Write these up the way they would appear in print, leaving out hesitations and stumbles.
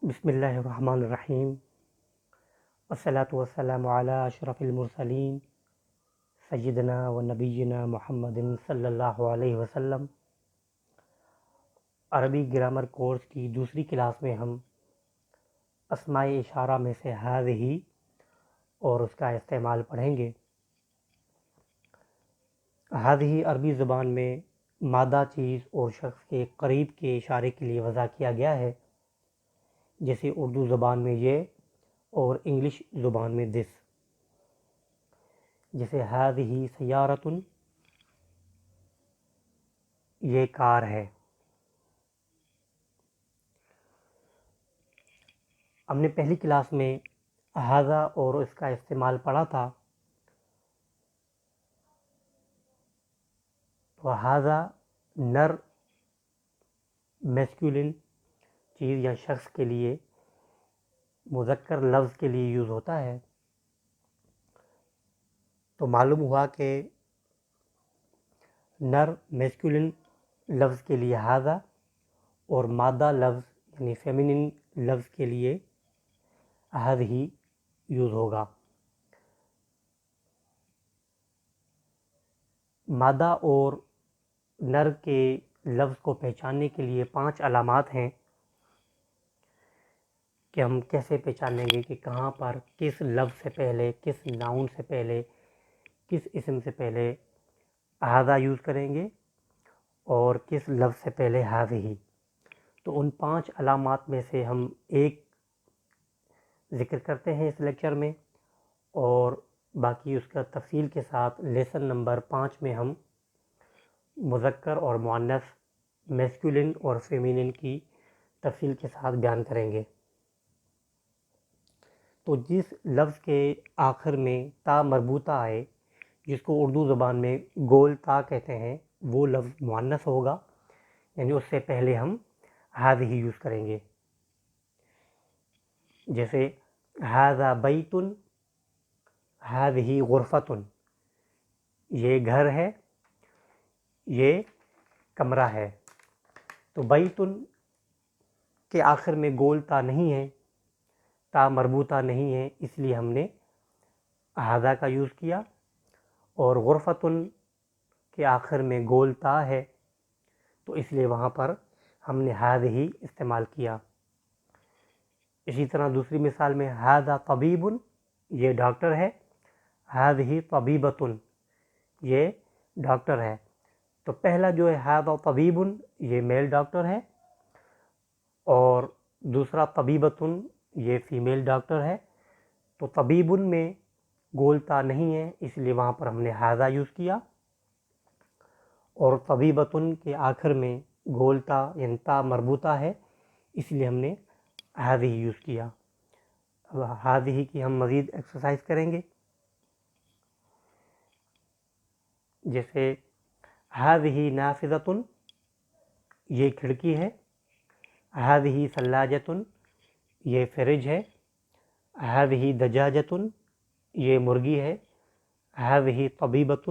بسم اللہ الرحمن الرحیم، والصلاة والسلام علی اشرف المرسلین سیدنا و نبینا محمد صلی اللہ علیہ وسلم۔ عربی گرامر کورس کی دوسری کلاس میں ہم اسماء اشارہ میں سے ہذہ اور اس کا استعمال پڑھیں گے۔ ہذہ عربی زبان میں مادہ چیز اور شخص کے قریب کے اشارے کے لیے وضع کیا گیا ہے، جیسے اردو زبان میں یہ اور انگلش زبان میں دس۔ جیسے ہذہ سیارۃ، یہ کار ہے۔ ہم نے پہلی کلاس میں ہذا اور اس کا استعمال پڑھا تھا۔ تو ہذا نر میسکولن چیز یا شخص کے لیے مذکر لفظ کے لیے یوز ہوتا ہے۔ تو معلوم ہوا کہ نر میسکولن لفظ کے لیے ہذا اور مادہ لفظ یعنی فیمینن لفظ کے لیے ہذہ یوز ہوگا۔ مادہ اور نر کے لفظ کو پہچاننے کے لیے 5 علامات ہیں کہ ہم کیسے پہچانیں گے کہ کہاں پر کس لفظ سے پہلے، کس ناؤن سے پہلے، کس اسم سے پہلے ہذا یوز کریں گے اور کس لفظ سے پہلے ہذہ۔ تو ان 5 علامات میں سے ہم ایک ذکر کرتے ہیں اس لیکچر میں، اور باقی اس کا تفصیل کے ساتھ لیسن نمبر 5 میں ہم مذکر اور مؤنث، میسکولن اور فیمینن کی تفصیل کے ساتھ بیان کریں گے۔ تو جس لفظ کے آخر میں تا مربوطہ آئے، جس کو اردو زبان میں گول تا کہتے ہیں، وہ لفظ مؤنث ہوگا، یعنی اس سے پہلے ہم ہذہ یوز کریں گے۔ جیسے ھذا بیت، ھذہ غرفۃ، یہ گھر ہے، یہ کمرہ ہے۔ تو بیت کے آخر میں گول تا نہیں ہے، تا مربوطہ نہیں ہے، اس لیے ہم نے ھذا کا یوز کیا، اور غرفۃ کے آخر میں گول تا ہے، تو اس لیے وہاں پر ہم نے ھذہ استعمال کیا۔ اسی طرح دوسری مثال میں ھذا طبیب، یہ ڈاکٹر ہے، ھذہ طبیبۃ، یہ ڈاکٹر ہے۔ تو پہلا جو ہے ھذا طبیب، یہ میل ڈاکٹر ہے، اور دوسرا طبیبۃ، یہ فیمیل ڈاکٹر ہے۔ تو طبیب میں گول تا نہیں ہے، اس لیے وہاں پر ہم نے ھذا یوز کیا، اور طبیبۃ کے آخر میں گول تا یعنی تا مربوطہ ہے، اس لیے ہم نے ھذہ یوز کیا۔ اب ھذہ کی ہم مزید ایکسرسائز کریں گے۔ جیسے ھذہ نافذۃ، یہ کھڑکی ہے، ھذہ ثلاجۃ، یہ فریج ہے، ھذہ دجاجۃ، یہ مرغی ہے، ھذہ طبیبۃ،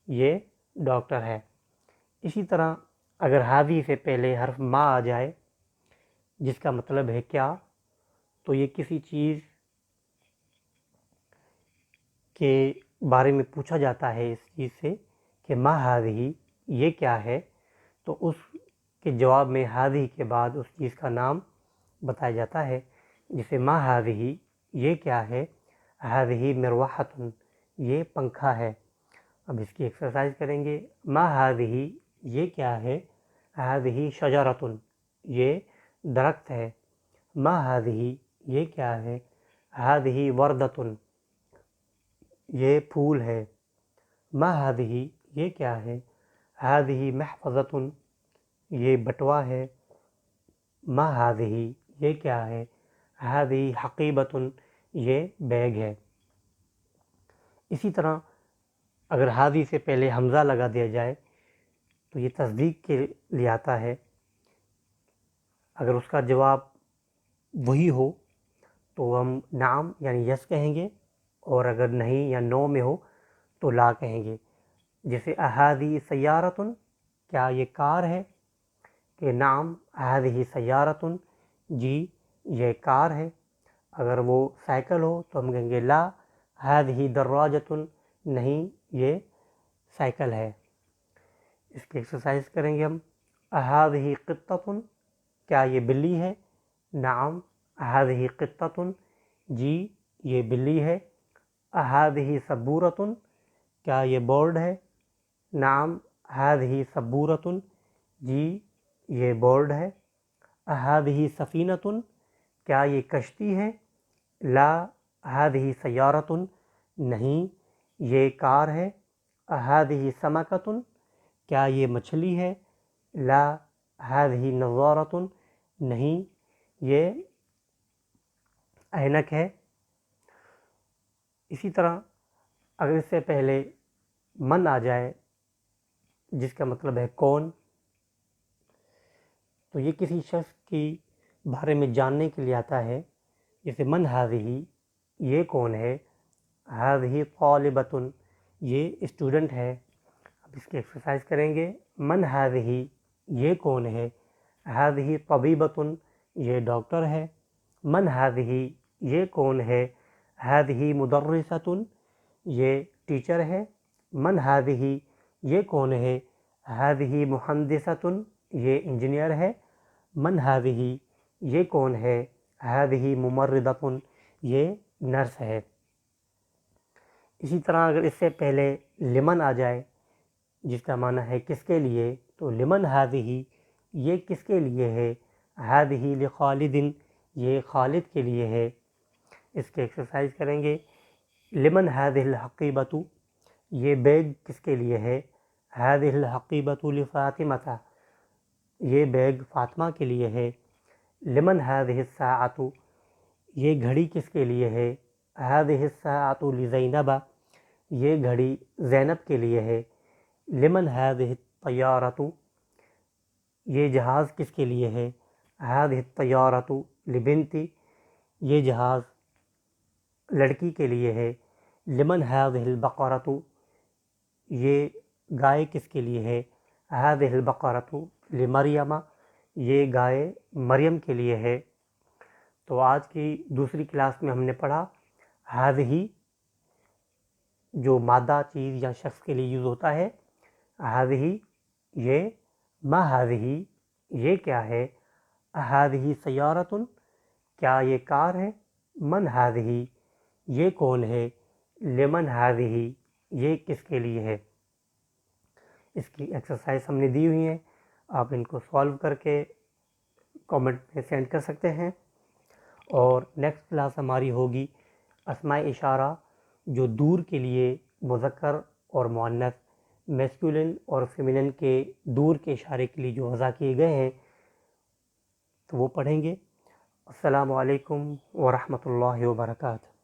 یہ ڈاکٹر ہے۔ اسی طرح اگر ھذہ سے پہلے حرف ما آ جائے، جس کا مطلب ہے کیا، تو یہ کسی چیز کے بارے میں پوچھا جاتا ہے اس چیز سے کہ ما ھذہ، یہ کیا ہے، تو اس کے جواب میں ھذہ کے بعد اس چیز کا نام بتایا جاتا ہے۔ جیسے ما ھذہ، یہ کیا ہے، ھذہ مروحۃ، یہ پنکھا ہے۔ اب اس کی ایکسرسائز کریں گے۔ ما ھذہ، یہ کیا ہے، ھذہ شجرۃ، یہ درخت ہے۔ ما ھذہ، یہ کیا ہے، ھذہ وردۃ، یہ پھول ہے۔ ما ھذہ، یہ کیا ہے، ھذہ محفظۃ، یہ بٹوا ہے۔ ما ھذہ، یہ کیا ہے، ھذہ حقیبۃ، یہ بیگ ہے۔ اسی طرح اگر ھذہ سے پہلے حمزہ لگا دیا جائے تو یہ تصدیق کے لیے آتا ہے۔ اگر اس کا جواب وہی ہو تو ہم نعم یعنی یس کہیں گے، اور اگر نہیں یا نو میں ہو تو لا کہیں گے۔ جیسے اھذہ سیارۃ، کیا یہ کار ہے، کہ نعم ھذہ سیارۃ، جی یہ کار ہے. اگر وہ سائیکل ہو تو ہم کہیں گے لا هذه دراجۃ، نہیں یہ سائیکل ہے. اس کی ایکسرسائز کریں گے ہم. هذه قطۃ، کیا یہ بلی ہے؟ نعم هذه قطۃ، جی یہ بلی ہے. هذه سبورۃ، کیا یہ بورڈ ہے؟ نعم هذه سبورۃ، جی یہ بورڈ ہے. هذه سفینۃ، کیا یہ کشتی ہے؟ لا هذه سیارۃ، نہیں یہ کار ہے. هذه سمکۃ، کیا یہ مچھلی ہے؟ لا هذه نظارۃ، نہیں یہ اینک ہے. اسی طرح اگر اس سے پہلے من آ جائے جس کا مطلب ہے کون، تو یہ کسی شخص کی بارے میں جاننے کے لیے آتا ہے. جیسے من هذه، یہ کون ہے؟ هذه طالبۃ، یہ اسٹوڈنٹ ہے. اب اس کی ایکسرسائز کریں گے. من هذه، یہ کون ہے؟ هذه طبیبۃ، یہ ڈاکٹر ہے. من هذه، یہ کون ہے؟ هذه مدرسۃ، یہ ٹیچر ہے. من هذه، یہ کون ہے؟ هذه مهندسۃ، یہ انجینئر ہے. من هذه، یہ کون ہے؟ هذه ممرضۃ، یہ نرس ہے. اسی طرح اگر اس سے پہلے لمن آ جائے جس کا معنی ہے کس کے لیے، تو لمن هذه، یہ کس کے لیے ہے؟ هذه لخالد، یہ خالد کے لیے ہے. اس کے ایکسرسائز کریں گے. لمن هذه الحقیبۃ، یہ بیگ کس کے لیے ہے؟ هذه الحقیبۃ لفاطمۃ، یہ بیگ فاطمہ کے لیے ہے. لمن هذه الساعۃ، یہ گھڑی کس کے لیے ہے؟ هذه الساعۃ لزینب، یہ گھڑی زینب کے لیے ہے. لمن هذه الطیارۃ، یہ جہاز کس کے لیے ہے؟ هذه الطیارۃ لبنتی، یہ جہاز لڑکی کے لیے ہے. لمن هذه البقرۃ، یہ گائے کس کے لیے ہے؟ هذه البقرۃ لمریم، یہ گائے مریم کے لیے ہے. تو آج کی دوسری کلاس میں ہم نے پڑھا هذه، جو مادہ چیز یا شخص کے لیے یوز ہوتا ہے. هذه، یہ. ما هذه، یہ کیا ہے؟ هذه سیارۃ، کیا یہ کار ہے؟ من هذه، یہ کون ہے؟ لمن هذه، یہ کس کے لیے ہے. اس کی ایکسرسائز ہم نے دی ہوئی ہیں، آپ ان کو سالو کر کے کامنٹ میں سینڈ کر سکتے ہیں. اور نیکسٹ کلاس ہماری ہوگی اسماء اشارہ، جو دور کے لیے مذکر اور مؤنث، میسکولن اور فیمینن کے دور کے اشارے کے لیے جو وضع کیے گئے ہیں، تو وہ پڑھیں گے. السلام علیکم ورحمۃ اللہ وبرکاتہ.